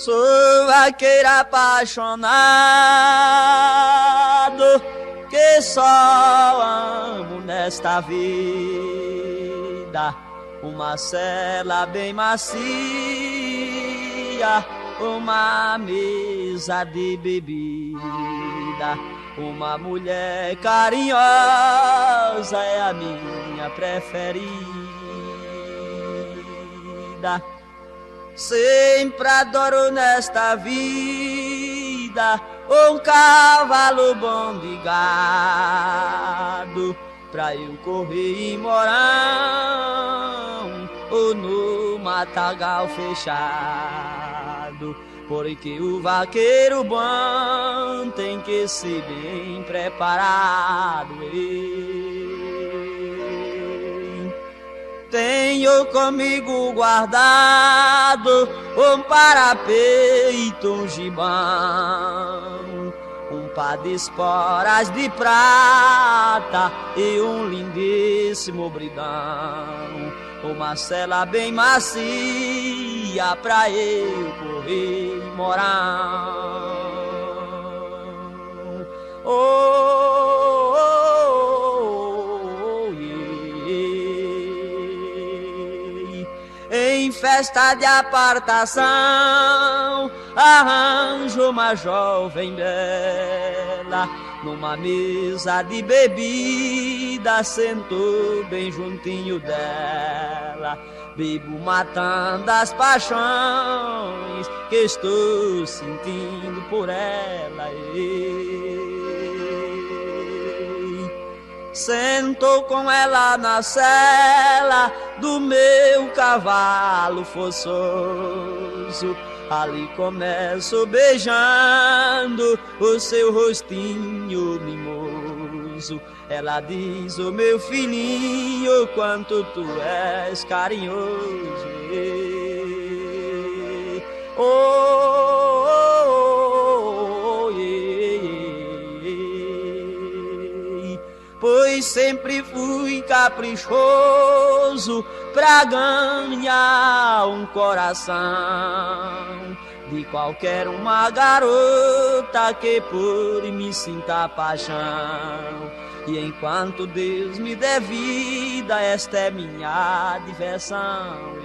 Sou vaqueiro apaixonado que só amo nesta vida. Uma cela bem macia, uma mesa de bebida, uma mulher carinhosa é a minha preferida. Sempre adoro nesta vida um cavalo bom de gado, pra eu correr em morão ou no matagal fechado. Porque o vaqueiro bom tem que ser bem preparado. Tenho comigo guardado um parapeito, um gibão, um par de esporas de prata e um lindíssimo bridão, uma sela bem macia pra eu correr e morar. Em festa de apartação arranjo uma jovem bela, numa mesa de bebida sentou bem juntinho dela. Bebo matando as paixões que estou sentindo por ela. Sentou com ela na sela do meu cavalo forçoso. Ali começo beijando o seu rostinho mimoso. Ela diz: "Ô meu filhinho, quanto tu és carinhoso." Pois sempre fui caprichoso pra ganhar um coração de qualquer uma garota que por mim sinta paixão. E enquanto Deus me der vida, esta é minha diversão.